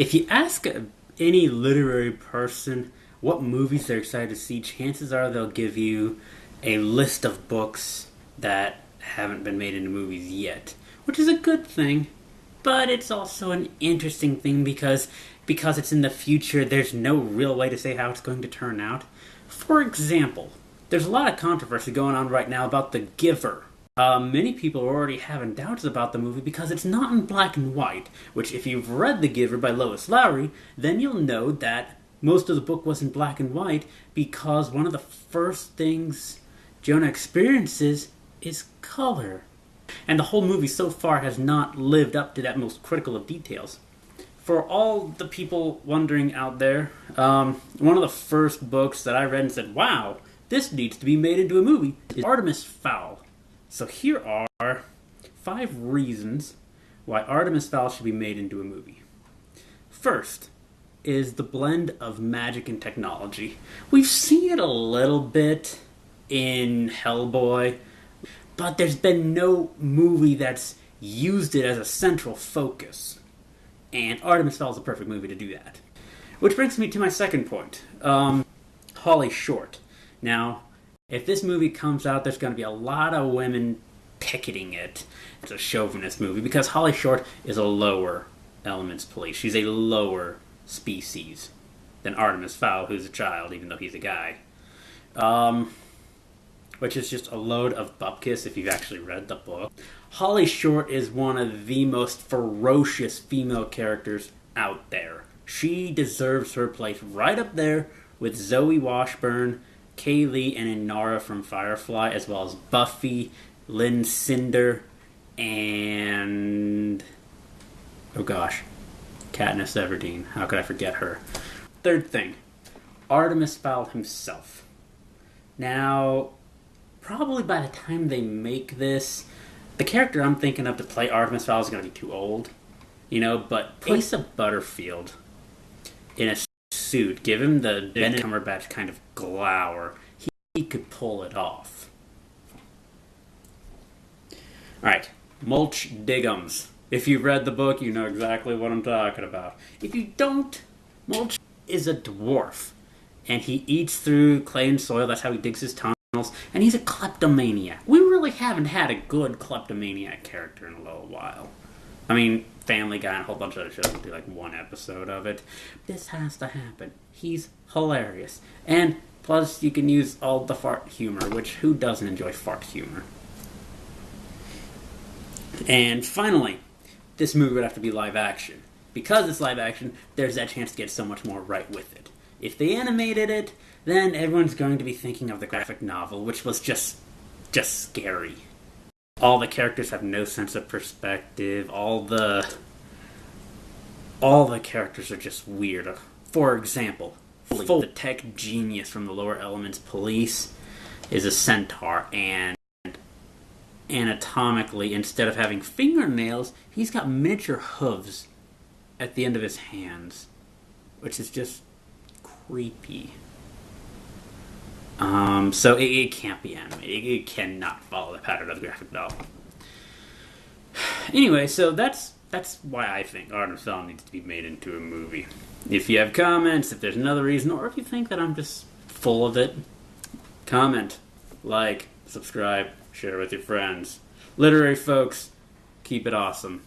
If you ask any literary person what movies they're excited to see, chances are they'll give you a list of books that haven't been made into movies yet, which is a good thing, but it's also an interesting thing because it's in the future, there's no real way to say how it's going to turn out. For example, there's a lot of controversy going on right now about The Giver. Many people are already having doubts about the movie because it's not in black and white, which if you've read The Giver by Lois Lowry, then you'll know that most of the book was in black and white because one of the first things Jonah experiences is color. And the whole movie so far has not lived up to that most critical of details. For all the people wondering out there, one of the first books that I read and said, wow, this needs to be made into a movie, is Artemis Fowl. So here are 5 reasons why Artemis Fowl should be made into a movie. First is the blend of magic and technology. We've seen it a little bit in Hellboy, but there's been no movie that's used it as a central focus. And Artemis Fowl is the perfect movie to do that. Which brings me to my second point. Holly Short. Now, if this movie comes out, there's going to be a lot of women picketing it. It's a chauvinist movie because Holly Short is a lower elements police. She's a lower species than Artemis Fowl, who's a child, even though he's a guy. Which is just a load of bupkis if you've actually read the book. Holly Short is one of the most ferocious female characters out there. She deserves her place right up there with Zoe Washburn, Kaylee, and Inara from Firefly, as well as Buffy, Lynn Cinder, and... oh gosh, Katniss Everdeen. How could I forget her? Third thing, Artemis Fowl himself. Now, probably by the time they make this, the character I'm thinking of to play Artemis Fowl is going to be too old. But Asa Butterfield in a suit, give him the Benedict Cumberbatch kind of glower, he could pull it off. Alright, Mulch Diggums. If you've read the book, you know exactly what I'm talking about. If you don't, Mulch is a dwarf, and he eats through clay and soil. That's how he digs his tunnels, and he's a kleptomaniac. We really haven't had a good kleptomaniac character in a little while. I mean, Family Guy and a whole bunch of other shows will do like one episode of it. This has to happen. He's hilarious. And plus, you can use all the fart humor, which who doesn't enjoy fart humor? And finally, this movie would have to be live action. Because it's live action, there's that chance to get so much more right with it. If they animated it, then everyone's going to be thinking of the graphic novel, which was just scary. All the characters have no sense of perspective. All the characters are just weird. For example, the tech genius from the Lower Elements Police is a centaur, and anatomically, instead of having fingernails, he's got miniature hooves at the end of his hands, which is just creepy. So it can't be animated. It cannot follow the pattern of the graphic novel. Anyway, so that's why I think Artemis Fowl needs to be made into a movie. If you have comments, if there's another reason, or if you think that I'm just full of it, comment, like, subscribe, share with your friends. Literary folks, keep it awesome.